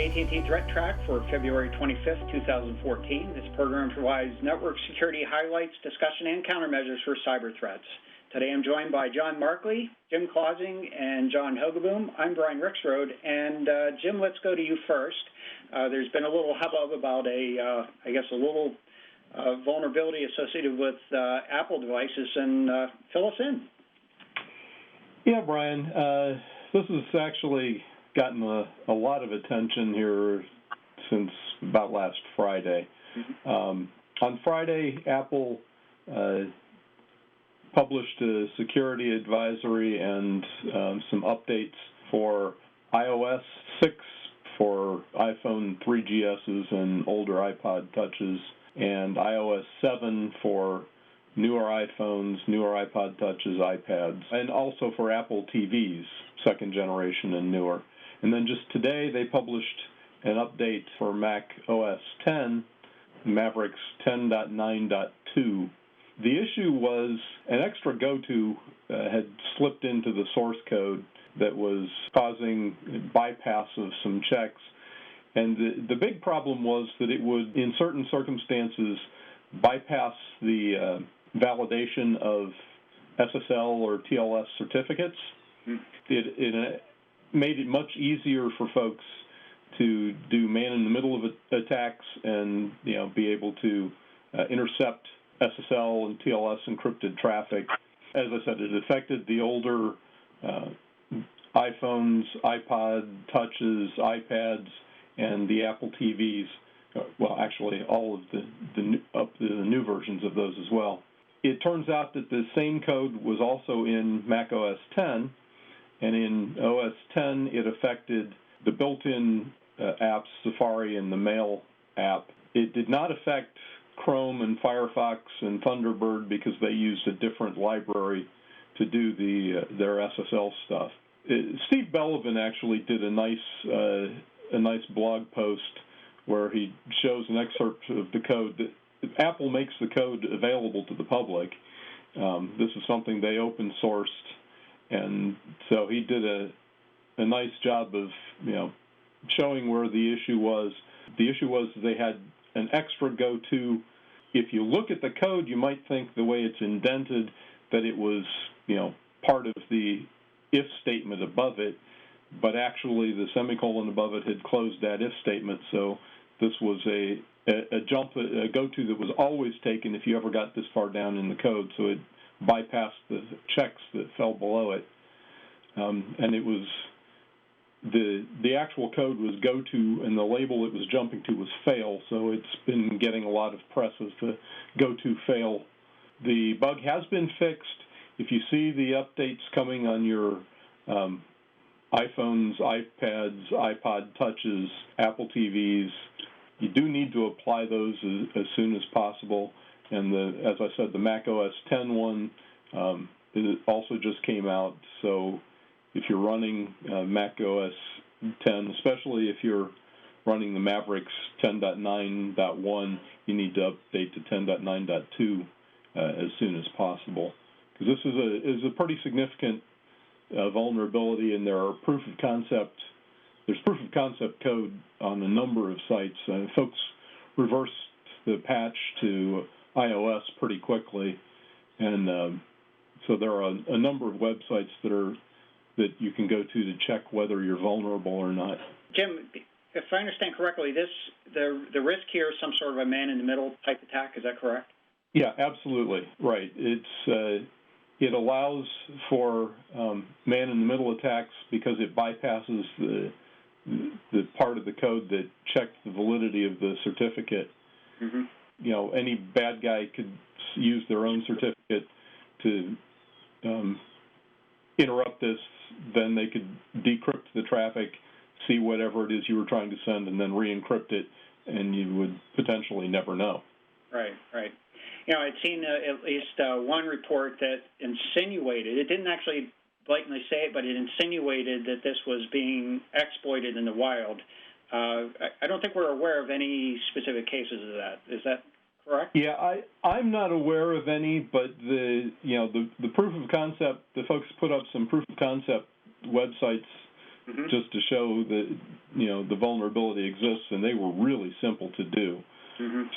AT&T ThreatTraq for February 25th, 2014. This program provides network security highlights, discussion, and countermeasures for cyber threats. Today I'm joined by John Markley, Jim Clausing, and John Hogoboom. I'm Brian Rexroad, and Jim, let's go to you first. There's been a little hubbub about a little vulnerability associated with Apple devices, and fill us in. Yeah, Brian, this has actually gotten a lot of attention here since about last Friday. On Friday, Apple published a security advisory and some updates for iOS 6 for iPhone 3GSs and older iPod Touches, and iOS 7 for newer iPhones, newer iPod Touches, iPads, and also for Apple TVs, second generation and newer. And then just today they published an update for Mac OS 10, Mavericks 10.9.2. The issue was an extra go-to had slipped into the source code that was causing bypass of some checks. And the big problem was that it would, in certain circumstances, bypass the validation of SSL or TLS certificates. It made it much easier for folks to do man-in-the-middle attacks and be able to intercept SSL and TLS encrypted traffic. As I said, it affected the older iPhones, iPod Touches, iPads, and the Apple TVs. Well, actually, all of the new versions of those as well. It turns out that the same code was also in Mac OS 10, and in OS 10 it affected the built-in apps, Safari and the Mail app. It did not affect Chrome and Firefox and Thunderbird because they used a different library to do their SSL stuff. Steve Belkin actually did a nice blog post where he shows an excerpt of the code that Apple makes the code available to the public. This is something they open sourced, and so he did a nice job of showing where the issue was. The issue was they had an extra go-to. If you look at the code, you might think the way it's indented that it was part of the if statement above it, but actually the semicolon above it had closed that if statement, so this was a go-to that was always taken if you ever got this far down in the code, so it bypassed the checks that fell below it. And it was the actual code was go-to, and the label it was jumping to was fail, so it's been getting a lot of press as the go-to fail. The bug has been fixed. If you see the updates coming on your iPhones, iPads, iPod Touches, Apple TVs, you do need to apply those as soon as possible. And as I said, the Mac OS 10 one it also just came out. So if you're running Mac OS 10, especially if you're running the Mavericks 10.9.1, you need to update to 10.9.2 as soon as possible. Because this is a pretty significant vulnerability, and there's proof of concept code on a number of sites. Folks reversed the patch to iOS pretty quickly, and so there are a number of websites that you can go to check whether you're vulnerable or not. Jim, if I understand correctly, the risk here is some sort of a man-in-the-middle type attack. Is that correct? Yeah, absolutely right. It allows for man-in-the-middle attacks because it bypasses the part of the code that checks the validity of the certificate. Mm-hmm. Any bad guy could use their own certificate to interrupt this. Then they could decrypt the traffic, see whatever it is you were trying to send, and then re-encrypt it, and you would potentially never know. Right. I'd seen at least one report that insinuated, it didn't actually blatantly say it, but it insinuated that this was being exploited in the wild. I don't think we're aware of any specific cases of that. Is that correct? Yeah, I'm not aware of any, but the proof of concept, the folks put up some proof of concept websites just to show that, the vulnerability exists, and they were really simple to do.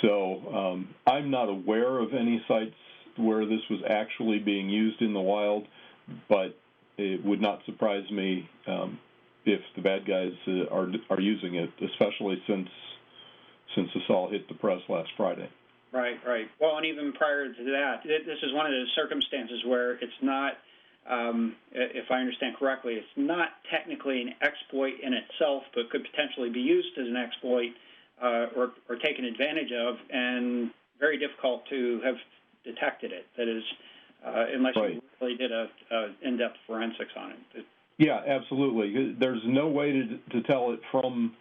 So I'm not aware of any sites where this was actually being used in the wild, but it would not surprise me if the bad guys are using it, especially since this all hit the press last Friday. Right. Well, and even prior to that, this is one of those circumstances where it's not, if I understand correctly, it's not technically an exploit in itself, but could potentially be used as an exploit or taken advantage of, and very difficult to have detected it. That is, unless you really did a in-depth forensics on it. Yeah, absolutely. There's no way to tell it from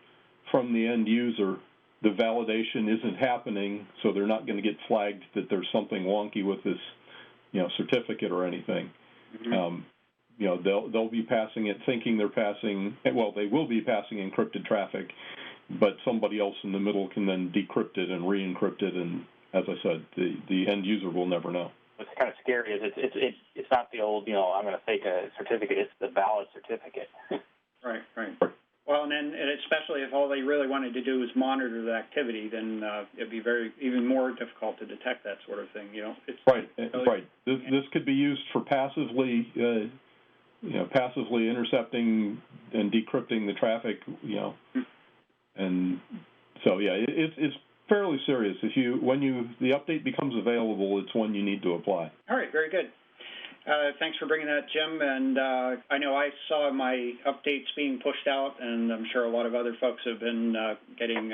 the end user. The validation isn't happening, so they're not going to get flagged that there's something wonky with this, certificate or anything. They'll be passing it thinking they're passing. Well, they will be passing encrypted traffic, but somebody else in the middle can then decrypt it and re-encrypt it, and as I said, the end user will never know. What's kind of scary is it's not the old, I'm going to fake a certificate. It's the valid certificate. Right. Well, and then especially if all they really wanted to do was monitor the activity, then it'd be even more difficult to detect that sort of thing. Right. This could be used for passively intercepting and decrypting the traffic. And so it's fairly serious. When the update becomes available, it's one you need to apply. All right, very good. Thanks for bringing that, Jim. And I know I saw my updates being pushed out, and I'm sure a lot of other folks have been getting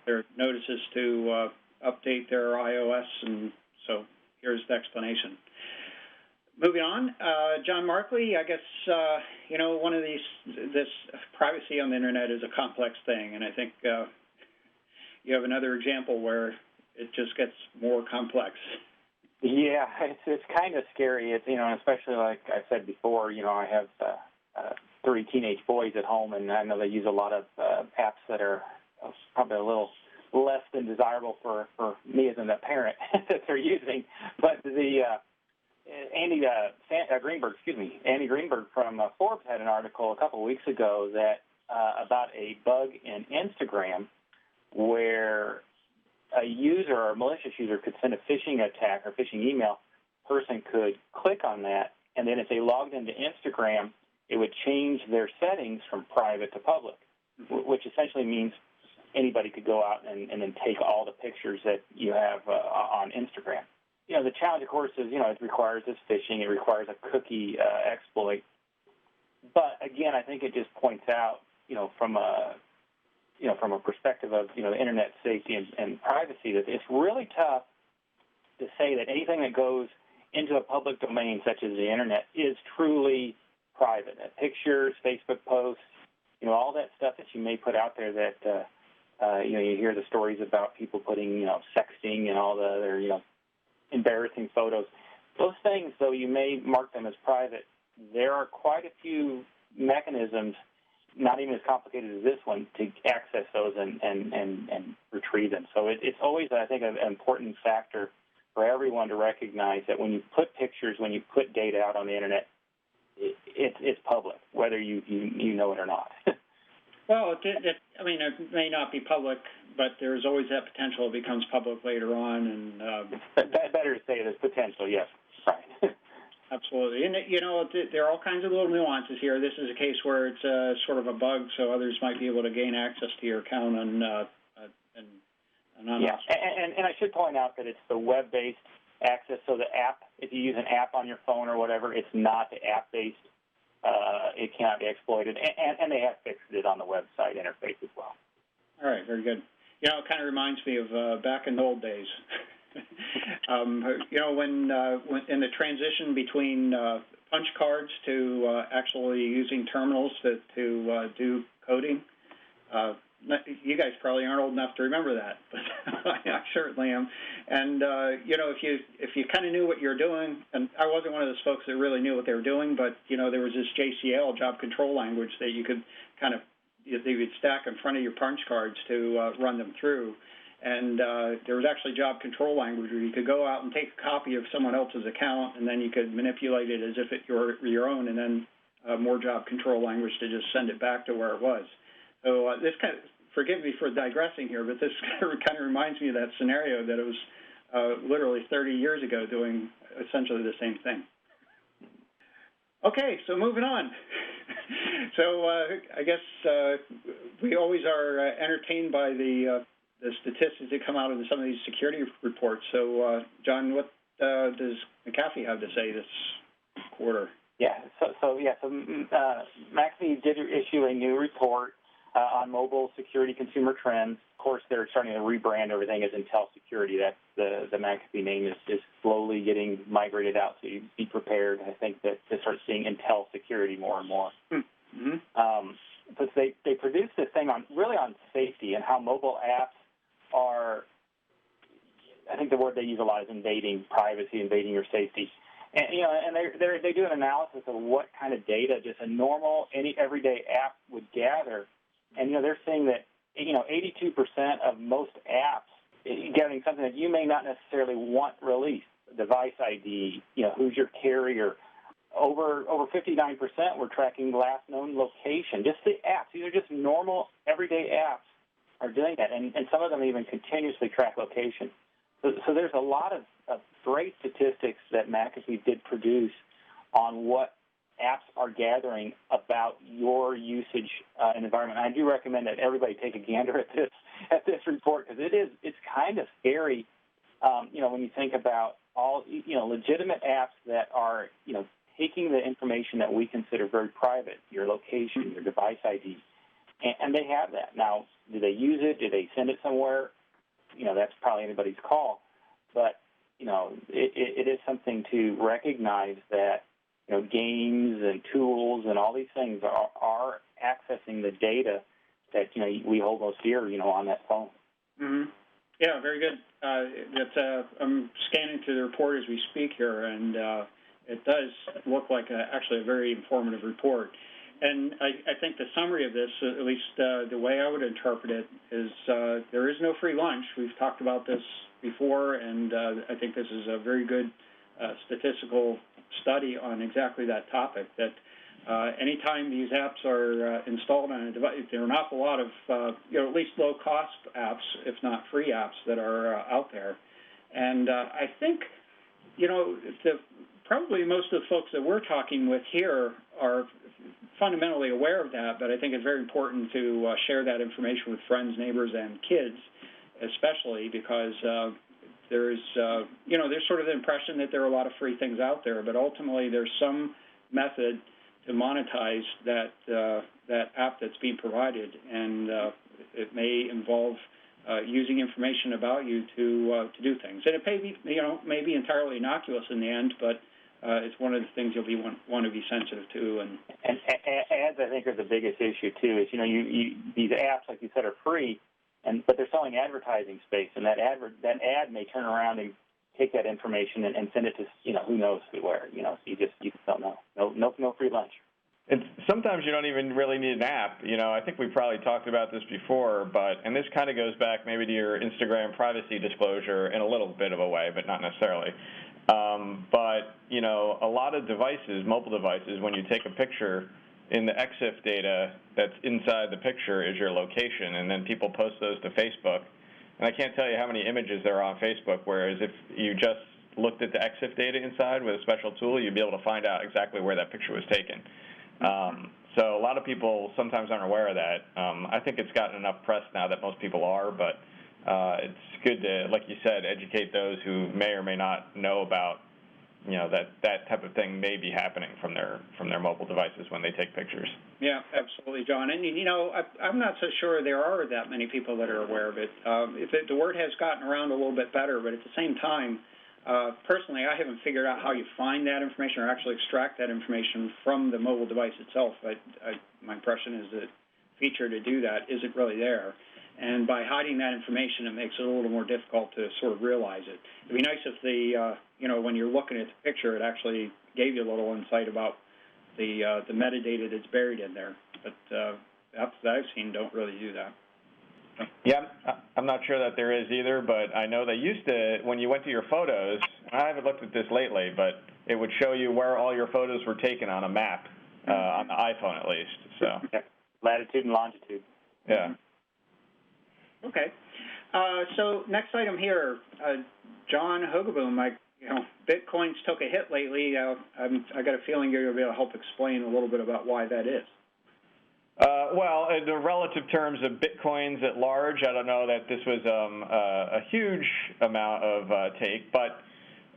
their notices to update their iOS, and so here's the explanation. Moving on, John Markley, I guess, one of this privacy on the Internet is a complex thing, and I think you have another example where it just gets more complex. Yeah, it's kind of scary. It's, especially like I said before, I have 3 teenage boys at home, and I know they use a lot of apps that are probably a little less than desirable for me as a parent that they're using. But Andy Greenberg from Forbes had an article a couple of weeks ago that about a bug in Instagram where a user or a malicious user could send a phishing attack or phishing email. Person could click on that, and then if they logged into Instagram, it would change their settings from private to public, which essentially means anybody could go out and then take all the pictures that you have on Instagram. The challenge, of course, is, it requires this phishing. It requires a cookie exploit. But, again, I think it just points out, from a perspective of, the Internet safety and privacy, that it's really tough to say that anything that goes into a public domain, such as the Internet, is truly private. Pictures, Facebook posts, all that stuff that you may put out there that, you hear the stories about people putting, sexting and all the other, embarrassing photos. Those things, though you may mark them as private, there are quite a few mechanisms, not even as complicated as this one, to access those and retrieve them. So it's always, I think, an important factor for everyone to recognize that when you put pictures, when you put data out on the Internet, it's public, whether you know it or not. Well, it may not be public, but there's always that potential it becomes public later on. And better to say there's potential, yes. Right. Absolutely. And, there are all kinds of little nuances here. This is a case where it's sort of a bug, so others might be able to gain access to your account and yeah, and I should point out that it's the web-based access. So the app, if you use an app on your phone or whatever, it's not the app-based. It cannot be exploited, and they have fixed it on the website interface as well. All right, very good. It kind of reminds me of back in the old days. When in the transition between punch cards to actually using terminals to do coding. You guys probably aren't old enough to remember that, but I certainly am. And if you kind of knew what you're doing, and I wasn't one of those folks that really knew what they were doing, but there was this JCL, job control language, that you could kind of they would stack in front of your punch cards to run them through. And there was actually job control language where you could go out and take a copy of someone else's account, and then you could manipulate it as if it were your own, and then more job control language to just send it back to where it was. So this kind of, forgive me for digressing here, but this kind of reminds me of that scenario that it was literally 30 years ago doing essentially the same thing. Okay, so moving on. So I guess we always are entertained by the statistics that come out of some of these security reports. So, John, what does McAfee have to say this quarter? McAfee did issue a new report on mobile security consumer trends. Of course, they're starting to rebrand everything as Intel Security. That's the McAfee name is slowly getting migrated out, so you be prepared, I think, to start seeing Intel Security more and more. Mm-hmm. But they produced this thing on safety and how mobile apps are, I think the word they use a lot is invading privacy, invading your safety. And they do an analysis of what kind of data just a normal, everyday app would gather. And, they're saying that, 82% of most apps gathering something that you may not necessarily want released. Device ID, who's your carrier. Over 59% were tracking last known location. Just the apps. These are just normal, everyday apps are doing that. And some of them even continuously track location. So there's a lot of great statistics that McAfee did produce on what apps are gathering about your usage in the environment. I do recommend that everybody take a gander at this report, because it's kind of scary, when you think about all, legitimate apps that are, taking the information that we consider very private, your location, your device ID, and they have that. Now, do they use it? Do they send it somewhere? That's probably anybody's call. But, it is something to recognize that, games and tools and all these things are accessing the data that, we hold most dear, on that phone. Mm-hmm. Yeah, very good. I'm scanning through the report as we speak here, and it does look like actually a very informative report. And I think the summary of this, at least the way I would interpret it, is there is no free lunch. We've talked about this before, and I think this is a very good statistical study on exactly that topic, that anytime these apps are installed on a device, there are an awful lot of, at least low-cost apps, if not free apps, that are out there. And I think, probably most of the folks that we're talking with here are fundamentally aware of that, but I think it's very important to share that information with friends, neighbors, and kids, especially because there's sort of the impression that there are a lot of free things out there, but ultimately there's some method to monetize that app that's being provided, and it may involve using information about you to do things. And it may be entirely innocuous in the end, but it's one of the things you'll want to be sensitive to. And ads, I think, are the biggest issue too. Is these apps, like you said, are free, but they're selling advertising space, and that ad may turn around and take that information and send it to who knows where. So you just don't know. No free lunch. And sometimes you don't even really need an app. I think we probably talked about this before, and this kind of goes back maybe to your Instagram privacy disclosure in a little bit of a way, but not necessarily. A lot of devices, mobile devices, when you take a picture, in the EXIF data that's inside the picture is your location, and then people post those to Facebook. And I can't tell you how many images there are on Facebook, whereas if you just looked at the EXIF data inside with a special tool, you'd be able to find out exactly where that picture was taken. So a lot of people sometimes aren't aware of that. I think it's gotten enough press now that most people are, but it's good to, like you said, educate those who may or may not know about, that type of thing may be happening from their mobile devices when they take pictures. Yeah, absolutely, John. And, I'm not so sure there are that many people that are aware of it. The word has gotten around a little bit better, but at the same time, personally, I haven't figured out how you find that information or actually extract that information from the mobile device itself. My impression is that feature to do that isn't really there. And by hiding that information, it makes it a little more difficult to sort of realize it. It'd be nice if when you're looking at the picture, it actually gave you a little insight about the metadata that's buried in there. But apps that I've seen don't really do that. Yeah, I'm not sure that there is either, but I know they used to, when you went to your photos, I haven't looked at this lately, but it would show you where all your photos were taken on a map. on the iPhone at least. So latitude and longitude. Yeah. Okay. So next item here, John Hogoboom. Bitcoin's took a hit lately. I got a feeling you're going to be able to help explain a little bit about why that is. Well, in the relative terms of Bitcoins at large, I don't know that this was a huge amount of take, but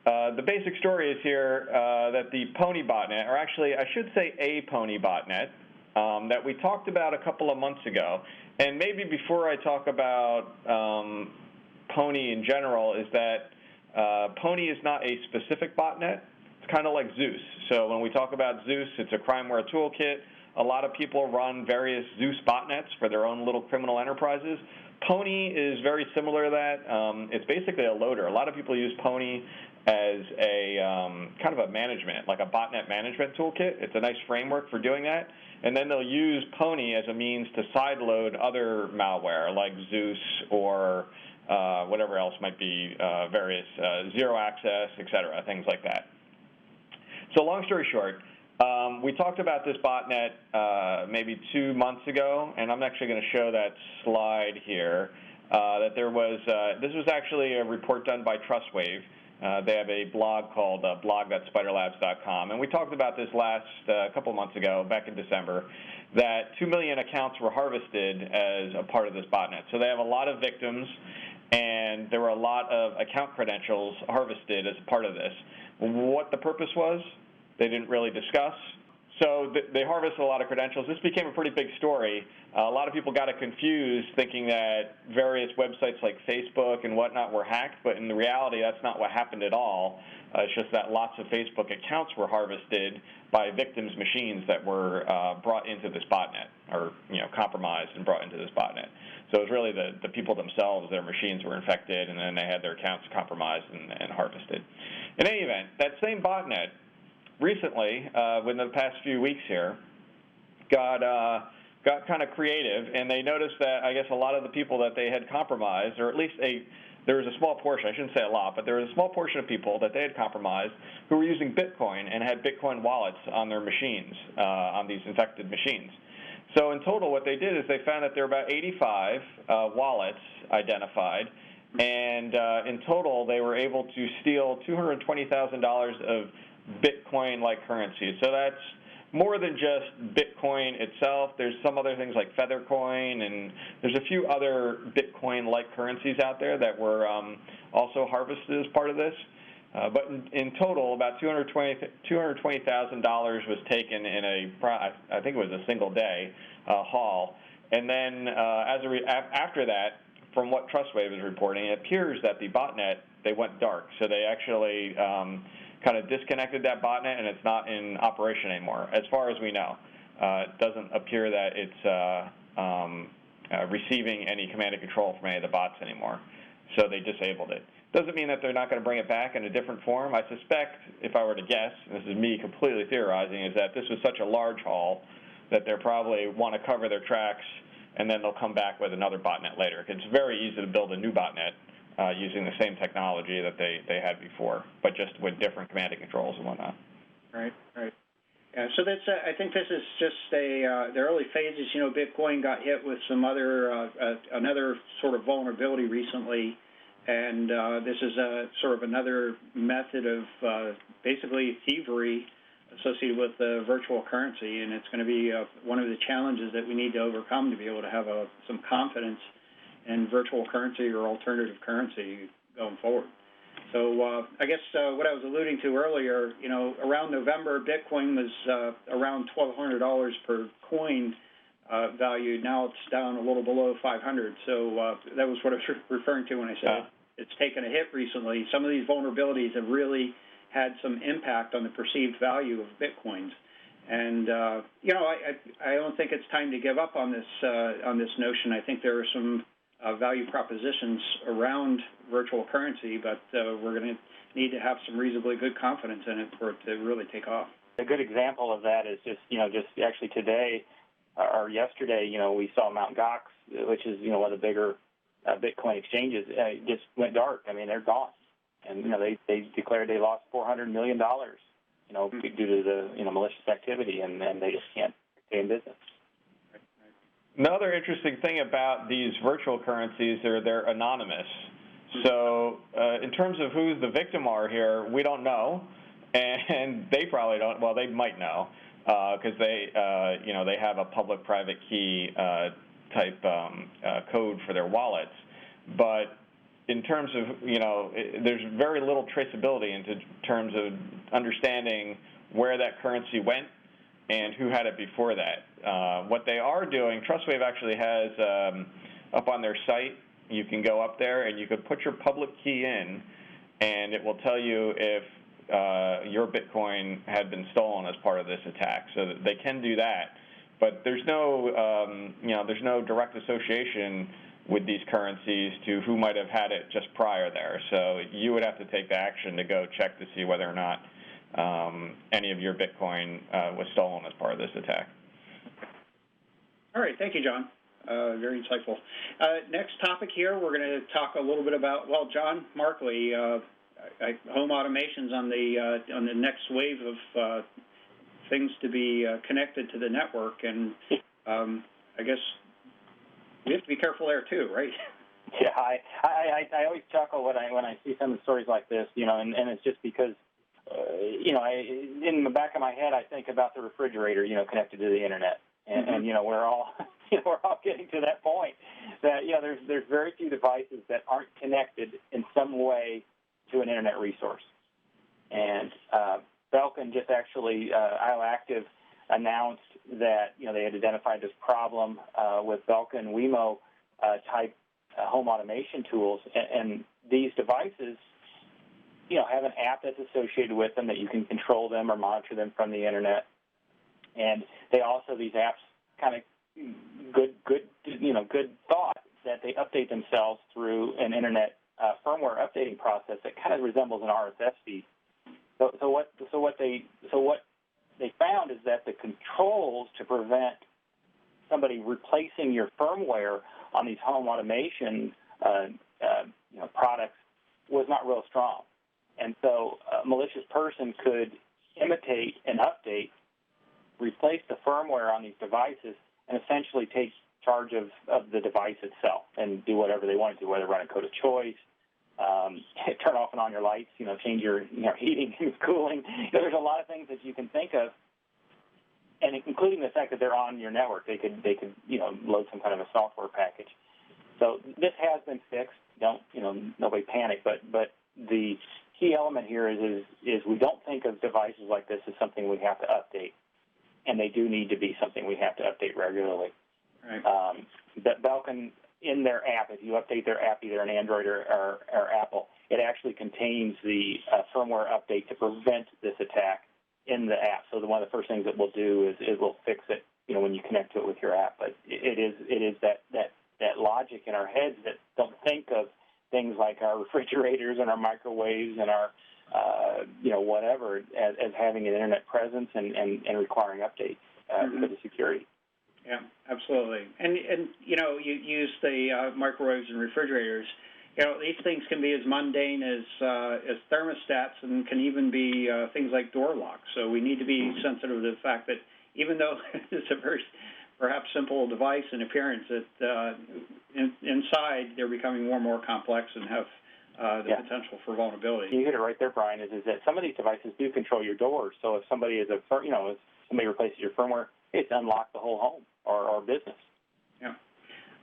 the basic story is here that the Pony botnet, or actually I should say a Pony botnet, that we talked about a couple of months ago, and maybe before I talk about Pony in general, is that Pony is not a specific botnet. It's kind of like Zeus. So when we talk about Zeus, it's a crimeware toolkit. A lot of people run various Zeus botnets for their own little criminal enterprises. Pony is very similar to that. It's basically a loader. A lot of people use Pony as a kind of a management, like a botnet management toolkit. It's a nice framework for doing that. And then they'll use Pony as a means to sideload other malware like Zeus or whatever else might be, various zero access, et cetera, things like that. So long story short, we talked about this botnet maybe 2 months ago, and I'm actually going to show that slide here, that there was, this was actually a report done by TrustWave. They have a blog called blog.spiderlabs.com, and we talked about this last couple months ago, back in December, that 2 million accounts were harvested as a part of this botnet. So they have a lot of victims, and there were a lot of account credentials harvested as a part of this. What the purpose was, they didn't really discuss. So they harvested a lot of credentials. This became a pretty big story. A lot of people got it confused, thinking that various websites like Facebook and whatnot were hacked, but in reality, that's not what happened at all. It's just that lots of Facebook accounts were harvested by victims' machines that were brought into this botnet, or compromised and brought into this botnet. So it was really the people themselves, their machines were infected, and then they had their accounts compromised and harvested. In any event, that same botnet recently, within the past few weeks here, got kind of creative, and they noticed that I guess a lot of the people that they had compromised, or at least there was a small portion, I shouldn't say a lot, but there was a small portion of people that they had compromised who were using Bitcoin and had Bitcoin wallets on their machines, on these infected machines. So in total, what they did is they found that there were about 85 wallets identified, and in total, they were able to steal $220,000 of Bitcoin-like currency. So that's more than just Bitcoin itself. There's some other things like Feathercoin, and there's a few other Bitcoin-like currencies out there that were also harvested as part of this. But in total, about $220,000 was taken in I think it was a single day haul. And then after that, from what TrustWave is reporting, it appears that the botnet, they went dark. So they actually kind of disconnected that botnet, and it's not in operation anymore, as far as we know. It doesn't appear that it's receiving any command and control from any of the bots anymore. So they disabled it. Doesn't mean that they're not going to bring it back in a different form. I suspect, if I were to guess, and this is me completely theorizing, is that this was such a large haul that they probably want to cover their tracks, and then they'll come back with another botnet later. It's very easy to build a new botnet using the same technology that they had before, but just with different command and controls and whatnot. Right. Yeah, so that's. I think this is just the early phases. Bitcoin got hit with some another sort of vulnerability recently, and this is sort of another method of basically thievery associated with virtual currency, and it's going to be one of the challenges that we need to overcome to be able to have some confidence in virtual currency or alternative currency going forward. So I guess what I was alluding to earlier, around November, Bitcoin was around $1,200 per coin value. Now it's down a little below 500. So that was what I was referring to when I said it's taken a hit recently. Some of these vulnerabilities have really had some impact on the perceived value of Bitcoins. And, I don't think it's time to give up on this notion. I think there are some value propositions around virtual currency, but we're going to need to have some reasonably good confidence in it for it to really take off. A good example of that is just actually today or yesterday, we saw Mt. Gox, which is, one of the bigger Bitcoin exchanges, just went dark. I mean, they're gone. And, they declared they lost $400 million. due to the malicious activity, and they just can't stay in business. Another interesting thing about these virtual currencies are they're anonymous. So in terms of who the victim are here, we don't know, and they probably don't. Well, they might know because they have a public-private key type code for their wallets. But in terms of, there's very little traceability in terms of understanding where that currency went and who had it before that. What they are doing, TrustWave actually has up on their site, you can go up there and you could put your public key in, and it will tell you if your Bitcoin had been stolen as part of this attack. So that they can do that, but there's no, there's no direct association with these currencies to who might have had it just prior there. So you would have to take the action to go check to see whether or not any of your Bitcoin was stolen as part of this attack. All right, thank you, John. Very insightful. Next topic here, we're going to talk a little bit about, John Markley, home automations on the next wave of things to be connected to the network, and I guess we have to be careful there too, right? Yeah, I always chuckle when I see some of the stories like this, and it's just because, in the back of my head I think about the refrigerator, connected to the internet, and we're all we're all getting to that point that there's very few devices that aren't connected in some way to an internet resource, and Belkin just actually IOActive announced that they had identified this problem with Belkin Wemo type home automation tools, and these devices have an app that's associated with them that you can control them or monitor them from the internet, and they also, these apps, kind of good thought that they update themselves through an internet firmware updating process that kind of resembles an RSS feed. So what they found is that the controls to prevent somebody replacing your firmware on these home automation products was not real strong, and so a malicious person could imitate an update, replace the firmware on these devices, and essentially take charge of the device itself and do whatever they want to do, whether run a code of choice, turn off and on your lights, change your heating and cooling. There's a lot of things that you can think of, and including the fact that they're on your network. They could load some kind of a software package. So this has been fixed. Nobody panic. But the key element here is we don't think of devices like this as something we have to update, and they do need to be something we have to update regularly. Right. That Belkin, in their app, if you update their app, either an Android or Apple, it actually contains the firmware update to prevent this attack in the app. So one of the first things it will do is it will fix it, when you connect to it with your app. But it is that logic in our heads that don't think of things like our refrigerators and our microwaves and our whatever as having an internet presence and requiring updates because of security. Yeah, absolutely. And you use the microwaves and refrigerators. These things can be as mundane as thermostats, and can even be things like door locks. So we need to be sensitive to the fact that even though it's a very perhaps simple device in appearance, that inside they're becoming more and more complex and have the potential for vulnerability. You hit it right there, Brian. Is that some of these devices do control your doors? So if somebody if somebody replaces your firmware, it's unlock the whole home or business. Yeah.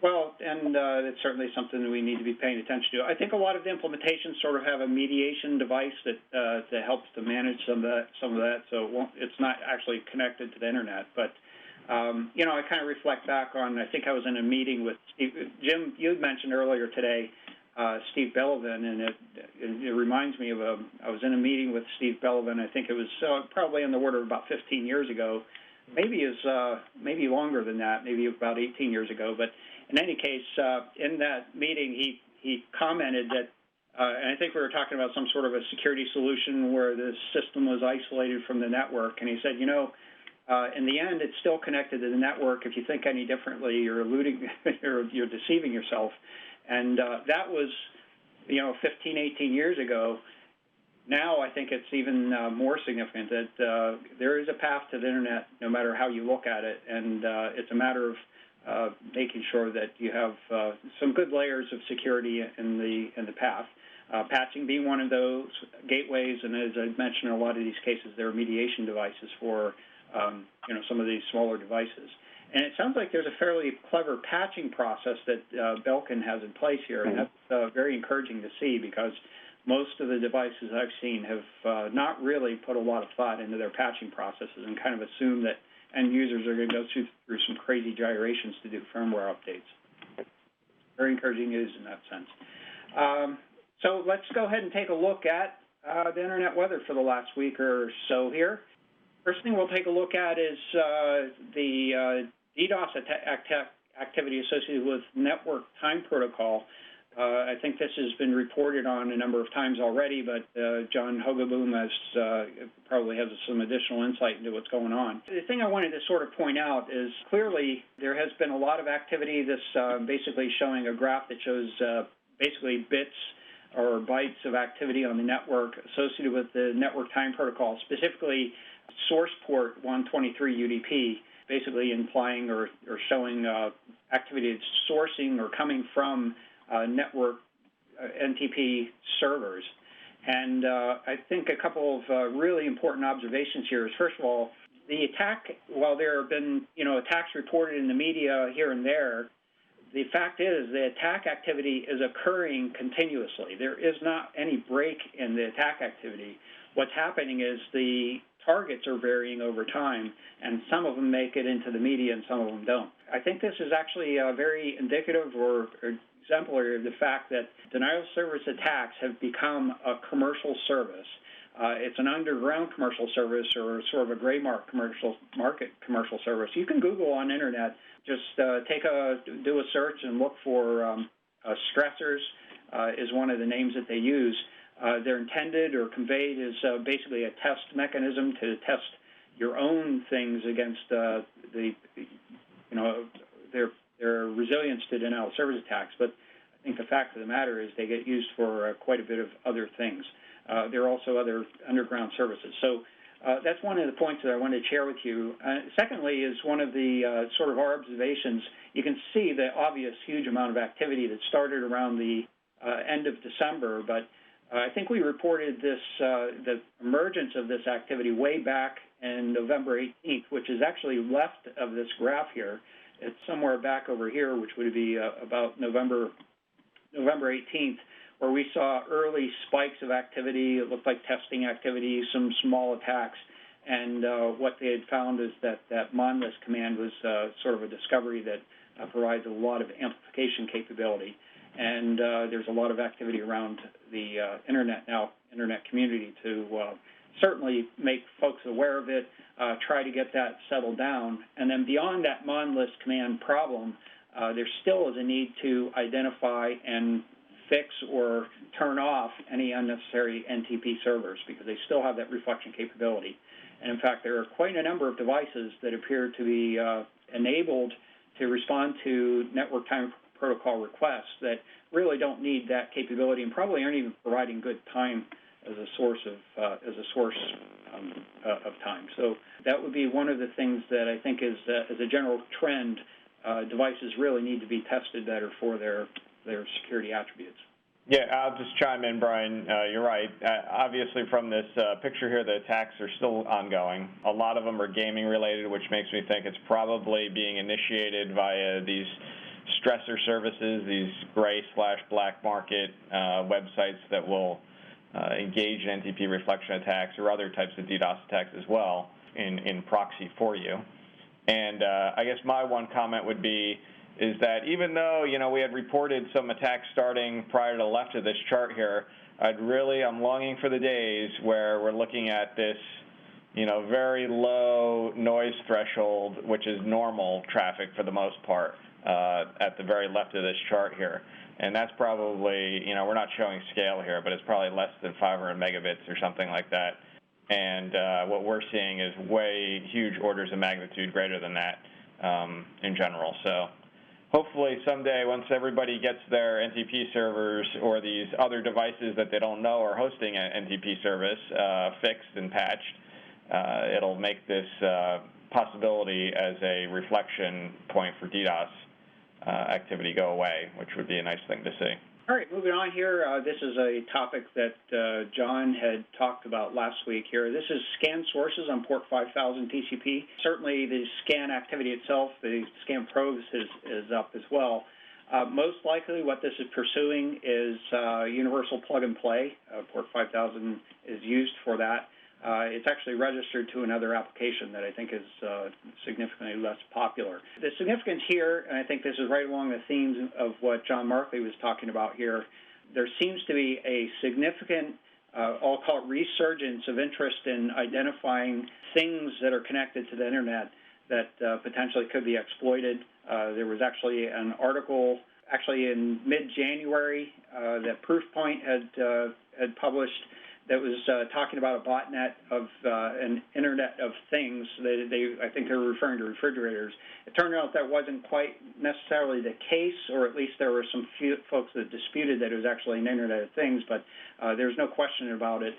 Well, and it's certainly something that we need to be paying attention to. I think a lot of the implementations sort of have a mediation device that helps to manage some of that. So it's not actually connected to the internet. But I kind of reflect back on. I think I was in a meeting with Steve. Jim, you had mentioned earlier today Steve Belvin, and it reminds me of I was in a meeting with Steve Belvin. I think it was probably on the order of about 15 years ago. Maybe longer than that, maybe about 18 years ago. But in any case, in that meeting, he commented that, and I think we were talking about some sort of a security solution where the system was isolated from the network. And he said, in the end, it's still connected to the network. If you think any differently, you're eluding, you're deceiving yourself. And that was, 15, 18 years ago. now I think it's even more significant that there is a path to the Internet no matter how you look at it, and it's a matter of making sure that you have some good layers of security in the path. Patching being one of those gateways, and as I mentioned, in a lot of these cases, there are mediation devices for some of these smaller devices. And it sounds like there's a fairly clever patching process that Belkin has in place here, and that's very encouraging to see because most of the devices I've seen have not really put a lot of thought into their patching processes and kind of assume that end users are going to go through some crazy gyrations to do firmware updates. Very encouraging news in that sense. So let's go ahead and take a look at the Internet weather for the last week or so here. First thing we'll take a look at is the DDoS activity associated with network time protocol. I think this has been reported on a number of times already, but John Hogoboom probably has some additional insight into what's going on. The thing I wanted to sort of point out is clearly there has been a lot of activity. This basically showing a graph that shows basically bits or bytes of activity on the network associated with the network time protocol, specifically source port 123 UDP, basically implying or showing activity that's sourcing or coming from network NTP servers. And I think a couple of really important observations here is, first of all, the attack, while there have been attacks reported in the media here and there, the fact is the attack activity is occurring continuously. There is not any break in the attack activity. What's happening is the targets are varying over time, and some of them make it into the media and some of them don't. I think this is actually very indicative or exemplary of the fact that denial of service attacks have become a commercial service. It's an underground commercial service or sort of a gray market commercial service. You can Google on internet, just do a search and look for stressors is one of the names that they use. They're intended or conveyed as basically a test mechanism to test your own things against their resilience to denial of service attacks. But I think the fact of the matter is they get used for quite a bit of other things. There are also other underground services. So that's one of the points that I wanted to share with you. Secondly is one of the sort of our observations. You can see the obvious huge amount of activity that started around the end of December, but I think we reported this, the emergence of this activity way back in November 18th, which is actually left of this graph here. It's somewhere back over here, which would be about November 18th, where we saw early spikes of activity. It looked like testing activity, some small attacks, and what they had found is that monlist command was sort of a discovery that provides a lot of amplification capability. And there's a lot of activity around the internet community to certainly make folks aware of it, try to get that settled down. And then beyond that monlist command problem, there still is a need to identify and fix or turn off any unnecessary NTP servers because they still have that reflection capability. And in fact, there are quite a number of devices that appear to be enabled to respond to network time protocol requests that really don't need that capability and probably aren't even providing good time as a source of time. So that would be one of the things that I think is as a general trend, devices really need to be tested better for their security attributes. Yeah, I'll just chime in, Brian. You're right. Obviously, from this picture here, the attacks are still ongoing. A lot of them are gaming related, which makes me think it's probably being initiated via these stressor services, these gray/black market websites that will engage in NTP reflection attacks or other types of DDoS attacks as well in proxy for you. And I guess my one comment would be is that even though, we had reported some attacks starting prior to the left of this chart here, I'm longing for the days where we're looking at this, very low noise threshold, which is normal traffic for the most part, at the very left of this chart here. And that's probably, we're not showing scale here, but it's probably less than 500 megabits or something like that. And what we're seeing is huge orders of magnitude greater than that in general. So hopefully someday, once everybody gets their NTP servers or these other devices that they don't know are hosting an NTP service fixed and patched, it'll make this possibility as a reflection point for DDoS activity go away, which would be a nice thing to see. All right, moving on here. This is a topic that John had talked about last week here. This is scan sources on port 5000 TCP. Certainly the scan activity itself, the scan probes is up as well. Most likely what this is pursuing is universal plug and play. Port 5000 is used for that. It's actually registered to another application that I think is significantly less popular. The significance here, and I think this is right along the themes of what John Markley was talking about here, there seems to be a significant, I'll call it resurgence of interest in identifying things that are connected to the Internet that potentially could be exploited. There was actually an article in mid-January that Proofpoint had published that was talking about a botnet of an Internet of Things. I think they were referring to refrigerators. It turned out that wasn't quite necessarily the case, or at least there were some few folks that disputed that it was actually an Internet of Things, but there's no question about it.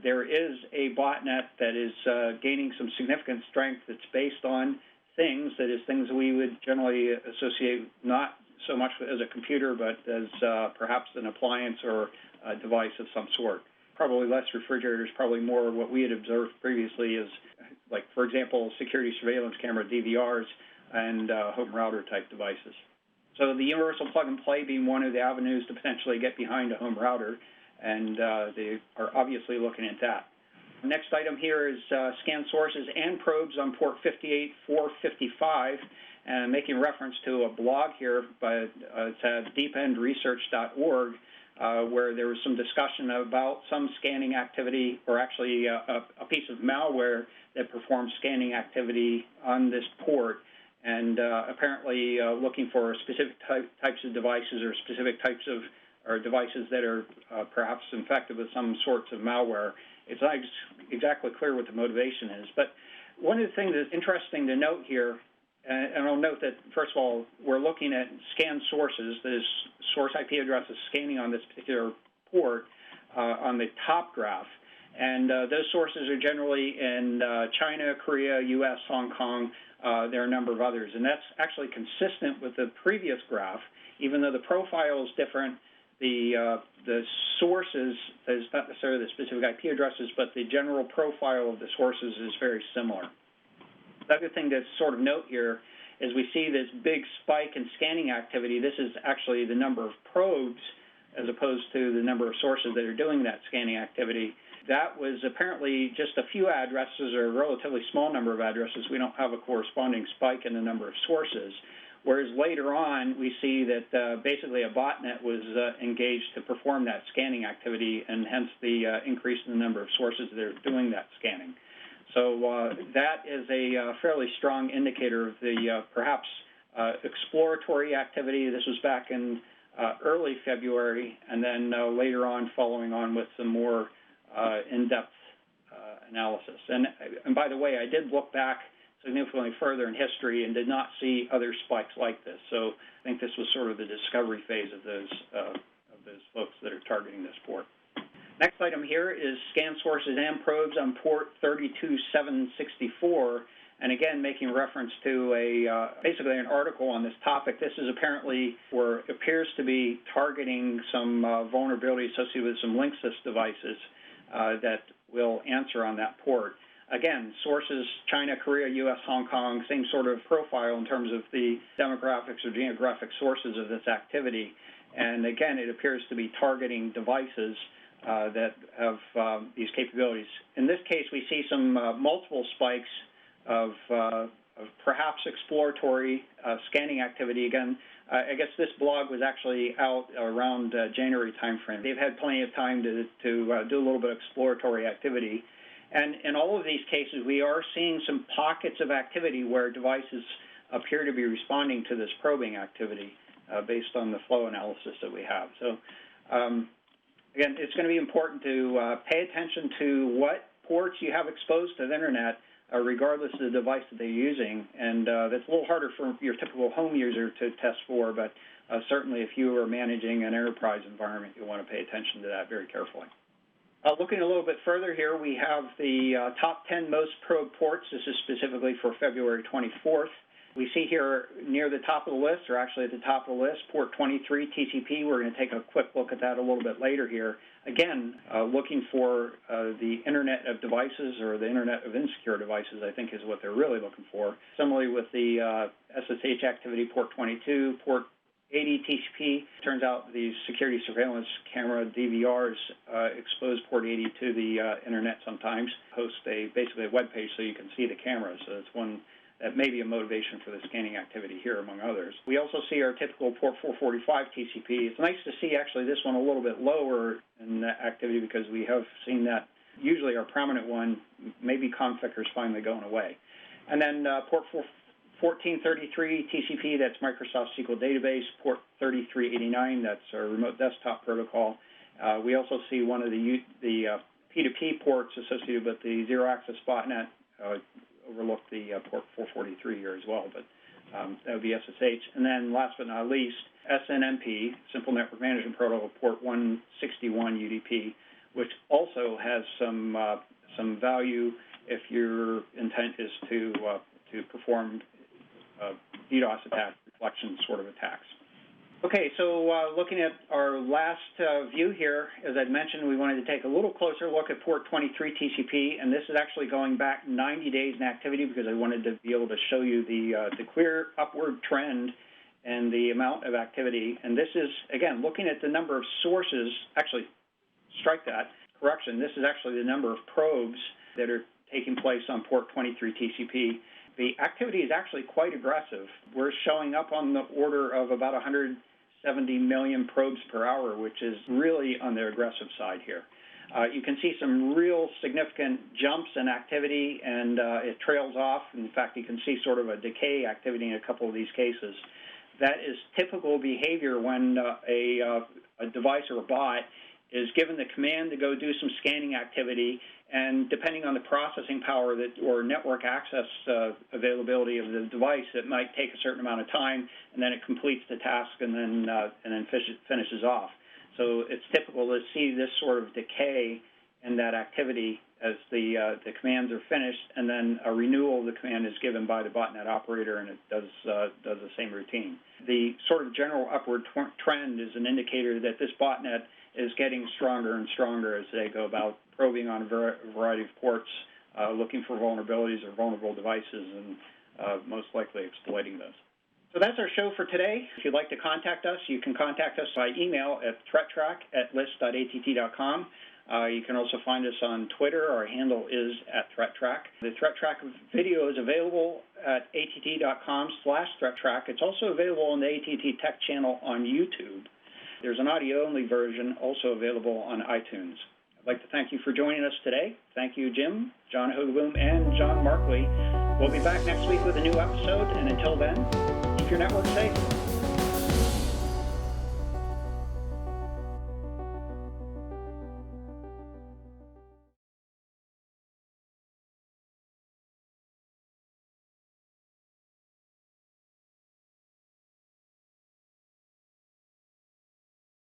There is a botnet that is gaining some significant strength that's based on things, that is things we would generally associate not so much as a computer, but as perhaps an appliance or a device of some sort. Probably less refrigerators, probably more what we had observed previously is, like, for example, security surveillance camera, DVRs, and home router type devices. So the universal plug and play being one of the avenues to potentially get behind a home router, and they are obviously looking at that. Next item here is scan sources and probes on port 58455, and making reference to a blog here, but it's at deependresearch.org, where there was some discussion about some scanning activity, or actually a piece of malware that performs scanning activity on this port, and apparently looking for specific types of devices or specific types of devices that are perhaps infected with some sorts of malware. It's not exactly clear what the motivation is, but one of the things that's interesting to note here, and I'll note that, first of all, we're looking at scan sources, this source IP address is scanning on this particular port on the top graph. And those sources are generally in China, Korea, U.S., Hong Kong. There are a number of others. And that's actually consistent with the previous graph. Even though the profile is different, the sources, is not necessarily the specific IP addresses, but the general profile of the sources is very similar. The other thing to sort of note here is we see this big spike in scanning activity. This is actually the number of probes as opposed to the number of sources that are doing that scanning activity. That was apparently just a few addresses, or a relatively small number of addresses. We don't have a corresponding spike in the number of sources. Whereas later on, we see that basically a botnet was engaged to perform that scanning activity, and hence the increase in the number of sources that are doing that scanning. So that is a fairly strong indicator of the perhaps exploratory activity. This was back in early February, and then later on following on with some more in-depth analysis. And by the way, I did look back significantly further in history and did not see other spikes like this. So I think this was sort of the discovery phase of those folks that are targeting this port. Next item here is scan sources and probes on port 32764, and again making reference to basically an article on this topic. This is apparently, or appears to be, targeting some vulnerability associated with some Linksys devices that will answer on that port. Again, sources, China, Korea, U.S., Hong Kong, same sort of profile in terms of the demographics or geographic sources of this activity. And again, it appears to be targeting devices that have these capabilities. In this case, we see some multiple spikes of perhaps exploratory scanning activity. Again, I guess this blog was actually out around January timeframe. They've had plenty of time to do a little bit of exploratory activity. And in all of these cases, we are seeing some pockets of activity where devices appear to be responding to this probing activity based on the flow analysis that we have. So again, it's going to be important to pay attention to what ports you have exposed to the Internet, regardless of the device that they're using. And that's a little harder for your typical home user to test for, but certainly if you are managing an enterprise environment, you'll want to pay attention to that very carefully. Looking a little bit further here, we have the top 10 most probed ports. This is specifically for February 24th. We see here near the top of the list, or actually at the top of the list, port 23 TCP. We're going to take a quick look at that a little bit later here. Again, looking for the Internet of Devices, or the Internet of Insecure Devices, I think is what they're really looking for. Similarly with the SSH activity, port 22, port 80 TCP. Turns out these security surveillance camera DVRs expose port 80 to the Internet sometimes, host basically a web page so you can see the cameras. So it's one that may be a motivation for the scanning activity here, among others. We also see our typical port 445 TCP. It's nice to see actually this one a little bit lower in that activity because we have seen that usually our prominent one, maybe Confickers finally going away. And then port 1433 TCP, that's Microsoft SQL Database. Port 3389, that's our remote desktop protocol. We also see one of the P2P ports associated with the zero-access botnet. Overlook the port 443 here as well, but that would be SSH. And then last but not least, SNMP, Simple Network Management Protocol, port 161 UDP, which also has some value if your intent is to perform DDoS attack, reflection sort of attacks. Okay, so looking at our last view here, as I'd mentioned, we wanted to take a little closer look at port 23 TCP, and this is actually going back 90 days in activity because I wanted to be able to show you the clear upward trend and the amount of activity. And this is, again, looking at the number of sources, actually, strike that, correction, this is actually the number of probes that are taking place on port 23 TCP. The activity is actually quite aggressive. We're showing up on the order of about 170 million probes per hour, which is really on the aggressive side here. You can see some real significant jumps in activity, and it trails off. In fact, you can see sort of a decay activity in a couple of these cases. That is typical behavior when a device or a bot is given the command to go do some scanning activity, and depending on the processing power or network access availability of the device, it might take a certain amount of time, and then it completes the task and then finishes off. So it's typical to see this sort of decay in that activity as the commands are finished, and then a renewal of the command is given by the botnet operator, and it does the same routine. The sort of general upward trend is an indicator that this botnet is getting stronger and stronger as they go about probing on a variety of ports, looking for vulnerabilities or vulnerable devices, and most likely exploiting those. So that's our show for today. If you'd like to contact us, you can contact us by email at ThreatTraq@list.att.com. You can also find us on Twitter. Our handle is @ThreatTraq. The ThreatTraq video is available at att.com/ThreatTraq. It's also available on the AT&T Tech channel on YouTube. There's an audio-only version also available on iTunes. I'd like to thank you for joining us today. Thank you, Jim, John Hogoboom, and John Markley. We'll be back next week with a new episode, and until then, keep your network safe.